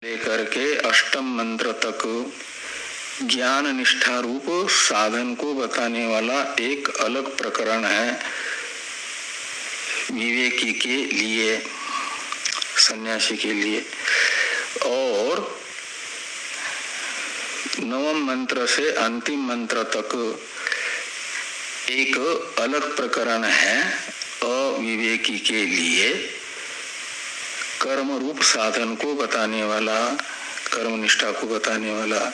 लेकर के अष्टम मंत्र तक ज्ञान निष्ठा रूप साधन को बताने वाला एक अलग प्रकरण है विवेकी के लिए, सन्यासी के लिए। और नवम मंत्र से अंतिम मंत्र तक एक अलग प्रकरण है अविवेकी के लिए, कर्म रूप साधन को बताने वाला, कर्म निष्ठा को बताने वाला।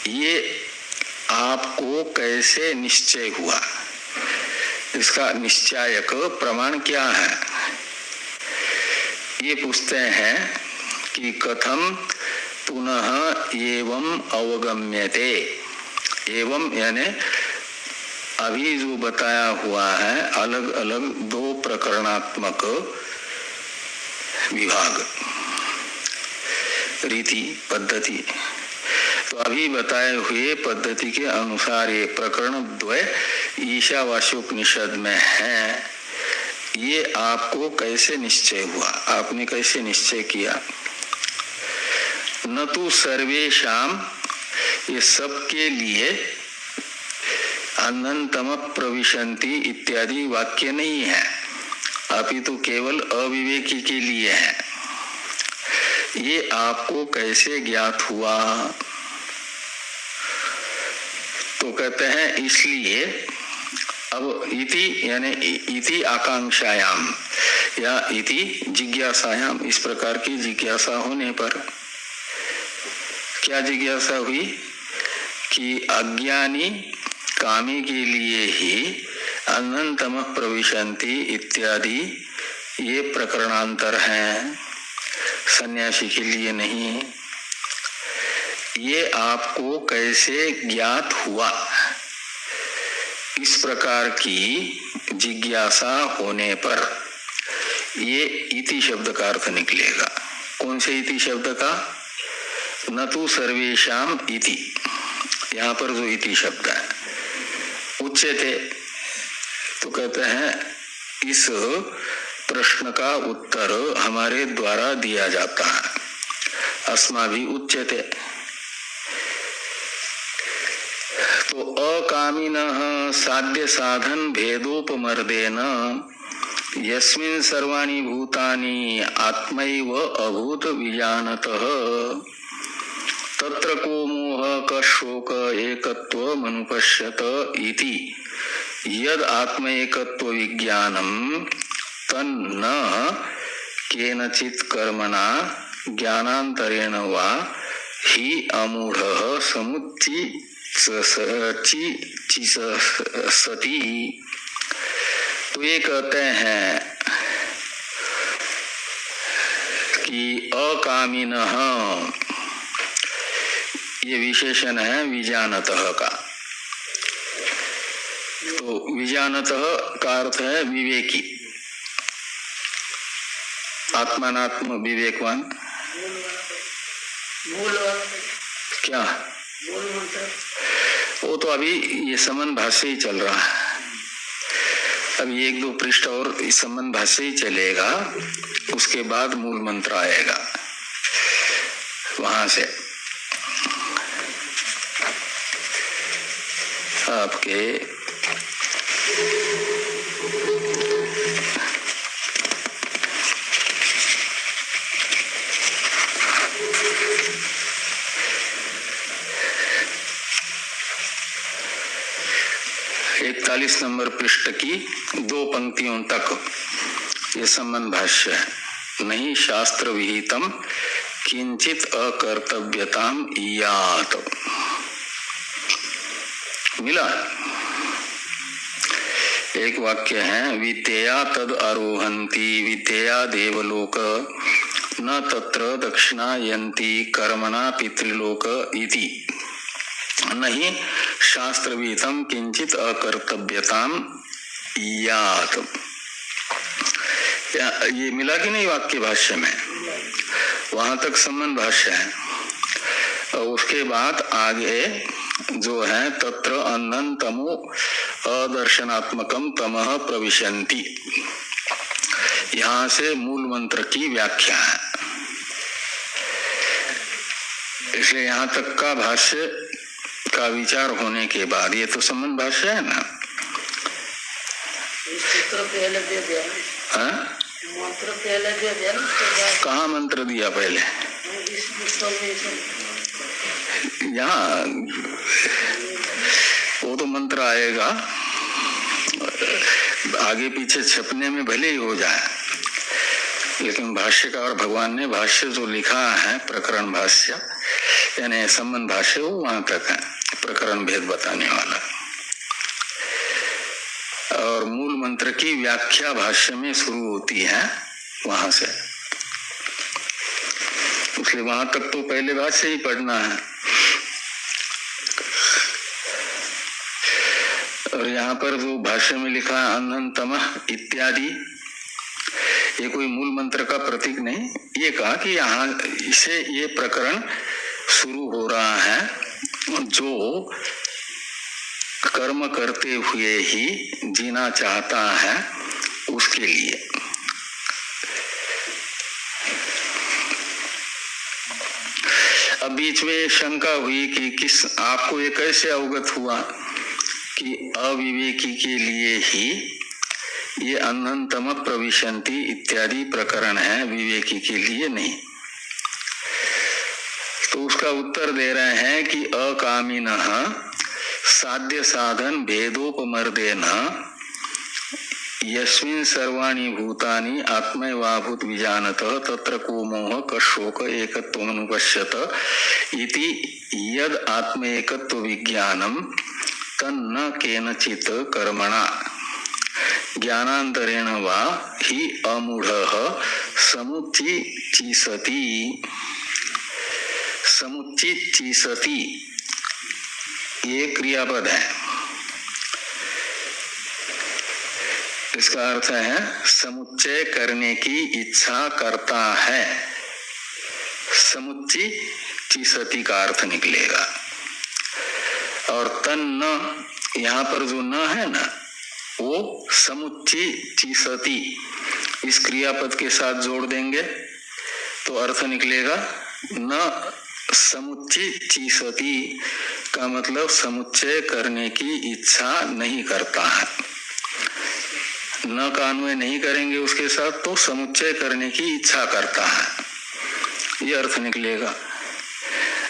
ये आपको कैसे निश्चय हुआ, इसका निश्चायक प्रमाण क्या है, ये पूछते हैं कि कथम पुनः एवं अवगम्यते। एवं यानी अभी जो बताया हुआ है अलग अलग दो प्रकरणात्मक विभाग, रीति पद्धति, तो अभी बताए हुए पद्धति के अनुसार ये प्रकरण द्वय ईशावास्योपनिषद में है। ये आपको कैसे निश्चय हुआ, आपने कैसे निश्चय किया। न तो सर्वेषाम, ये सबके लिए अनंतम प्रविशन्ति इत्यादि वाक्य नहीं है, अपितु केवल अविवेकी के लिए है। ये आपको कैसे ज्ञात हुआ, तो कहते हैं इसलिए अब इति यानी इति आकांक्षायाम या इति जिज्ञासायाम, इस प्रकार की जिज्ञासा होने पर क्या जिज्ञासा हुई कि अज्ञानी कामी के लिए ही अनंतम प्रविशन्ति इत्यादि ये प्रकरणांतर हैं, सन्यासी के लिए नहीं। ये आपको कैसे ज्ञात हुआ, इस प्रकार की जिज्ञासा होने पर ये इति शब्द का अर्थ निकलेगा। कौन से इति शब्द का? न तो सर्वेषाम इति, यहाँ पर जो इति शब्द है उच्यते, तो कहते हैं इस प्रश्न का उत्तर हमारे द्वारा दिया जाता है। अस्माभिः उच्यते, तो अकामिनः साध्य साधन भेदोपमर्देन यस्मिन् सर्वाणि भूतानि आत्मैव अभूत विजानतः तत्र को मोह क शोक एकत्वम् अनुपश्यत इति यद आत्म एकत्व विज्ञानम तन्न केनचित् कर्मणा ज्ञानांतरेण वा ही अमूढ़ः समुच्चिसति। तो ये कहते हैं कि अकामिनः, ये विशेषण है विजानतः का। तो विजानतः का अर्थ है विवेकी, आत्मानात्म विवेकवान। क्या वो तो अभी ये संबंध भाष्य ही चल रहा है, अभी एक दो पृष्ठ और इस संबंध भाष्य ही चलेगा, उसके बाद मूल मंत्र आएगा। वहां से आपके इकतालीस नंबर पृष्ठ की दो पंक्तियों तक ये संबंध भाष्य है। नहीं शास्त्र विहितम किंचित अकर्तव्यताम यात, मिला। एक वाक्य है विद्या तद आरोहन्ति विद्या देवलोक न तत्र दक्षिणायन्ति कर्मणा पितृलोक इति नहीं शास्त्र विहितम किंचित अकर्तव्यताम यात। ये मिला कि नहीं वाक्य भाष्य में? वहां तक संबंध भाष्य है। और उसके बाद आगे जो है तत्र अनंतमो अदर्शनात्मकम तमः प्रविशन्ति, यहाँ से मूल मंत्र की व्याख्या है। इसलिए यहाँ तक का भाष्य का विचार होने के बाद, ये तो संबंध भाष्य है ना, पहले दे दिया, मंत्र पहले दे दिया। कहाँ मंत्र दिया पहले? यहाँ वो तो मंत्र आएगा, आगे पीछे छपने में भले ही हो जाए, लेकिन भाष्यकार भगवान ने भाष्य जो लिखा है, प्रकरण भाष्य यानी संबंध भाष्य, वो वहां तक है, प्रकरण भेद बताने वाला। और मूल मंत्र की व्याख्या भाष्य में शुरू होती है वहां से, इसलिए वहां तक तो पहले भाष्य ही पढ़ना है। और यहाँ पर जो भाष्य में लिखा है अनंतमः इत्यादि, ये कोई मूल मंत्र का प्रतीक नहीं, ये कहा कि यहाँ इसे ये प्रकरण शुरू हो रहा है जो कर्म करते हुए ही जीना चाहता है उसके लिए। अब बीच में शंका हुई कि किस, आपको ये कैसे अवगत हुआ कि अविवेकी के लिए ही ये अनंतम प्रविशन्ति इत्यादि प्रकरण है, विवेकी के लिए नहीं? तो उसका उत्तर दे रहे हैं कि अकामिनः साध्य साधन भेदोपमर्देन यस्मिन् सर्वाणि भूतानि आत्मैवाभूत विजानतः तत्र को मोह कशोक एकत्वमनुपश्यत इति यद आत्मैकत्व विज्ञानम तन्न केनचित् कर्मणा ज्ञानांतरेण वा हि अमूढ़ः समुच्चिचीसति। समुच्चिचीसति ये क्रियापद है, इसका अर्थ है समुच्चय करने की इच्छा करता है। समुच्चिचीसति का अर्थ निकलेगा। और तन्न, यहाँ पर जो न है ना, वो समुच्चिचीसति इस क्रियापद के साथ जोड़ देंगे तो अर्थ निकलेगा न समुच्चिचीसति का मतलब समुच्चय करने की इच्छा नहीं करता है। न का अन्वय नहीं करेंगे उसके साथ तो समुच्चय करने की इच्छा करता है, ये अर्थ निकलेगा।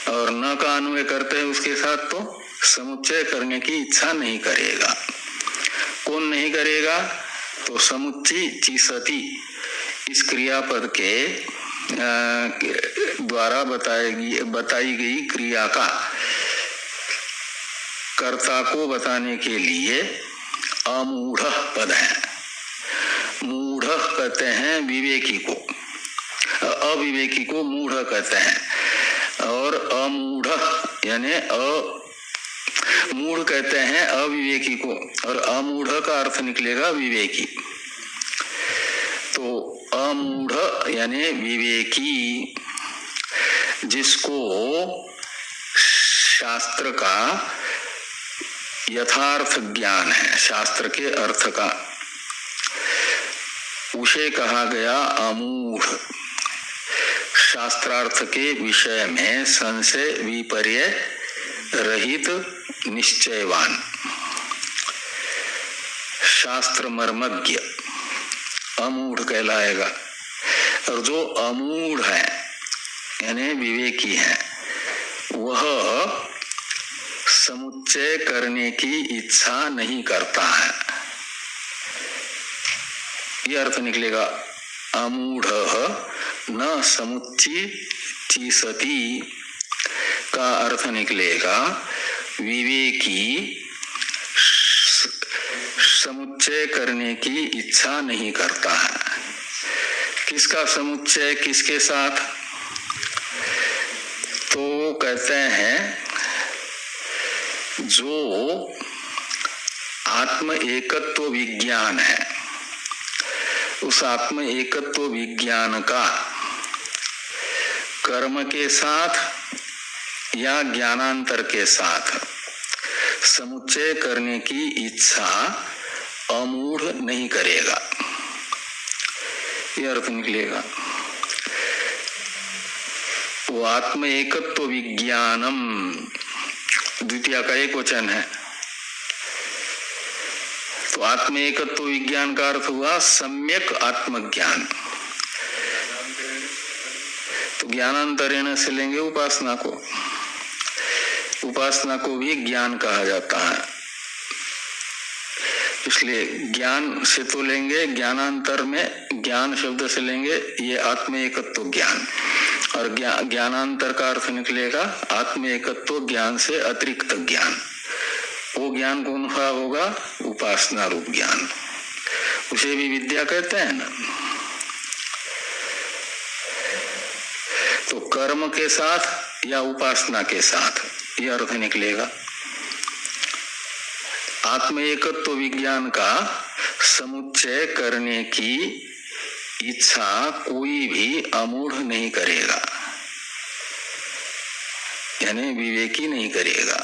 और न का अन्वय करते हैं उसके साथ तो समुच्चय करने की इच्छा नहीं करेगा। कौन नहीं करेगा? तो समुच्चिचीसति इस क्रियापद के द्वारा बताई गई क्रिया का कर्ता को बताने के लिए अमूढ़ पद है। मूढ़ कहते हैं विवेकी को, अविवेकी को मूढ़ कहते हैं, और अमूढ़ यानी मूढ़ कहते हैं अविवेकी को, और अमूढ़ का अर्थ निकलेगा विवेकी। तो अमूढ़ यानी विवेकी, जिसको शास्त्र का यथार्थ ज्ञान है, शास्त्र के अर्थ का, उसे कहा गया अमूढ़। शास्त्रार्थ के विषय में संशय विपर्य रहित निश्चयवान, शास्त्र मर्मज्ञ अमूढ़ कहलाएगा। और जो अमूढ़ है यानी विवेकी है, वह समुच्चय करने की इच्छा नहीं करता है, यह अर्थ निकलेगा। अमूढ़ न समुच्चिचीसति का अर्थ निकलेगा विवेकी समुच्चय करने की इच्छा नहीं करता है। किसका समुच्चय, किसके साथ? तो कहते हैं जो आत्म एकत्व विज्ञान है, उस आत्म एकत्व विज्ञान का कर्म के साथ या ज्ञानांतर के साथ समुच्चय करने की इच्छा अमूढ़ नहीं करेगा, यह अर्थ निकलेगा। तो आत्म एकत्व विज्ञानम द्वितीय का एक वचन है। तो आत्म एकत्व विज्ञान का अर्थ हुआ सम्यक आत्मज्ञान। तो ज्ञानांतरेण से लेंगे उपासना को। उपासना को भी ज्ञान कहा जाता है, इसलिए ज्ञान से तो लेंगे, ज्ञानांतर में ज्ञान शब्द से लेंगे ये आत्म एकत्व ज्ञान, और ज्ञानांतर का अर्थ निकलेगा आत्म एकत्व ज्ञान से अतिरिक्त ज्ञान। वो ज्ञान कौन सा होगा? उपासना रूप ज्ञान, उसे भी विद्या कहते हैं ना। तो कर्म के साथ या उपासना के साथ ये अर्थ निकलेगा। आत्म एकत्व विज्ञान का समुच्चय करने की इच्छा कोई भी अमूढ़ नहीं करेगा, यानी विवेकी नहीं करेगा।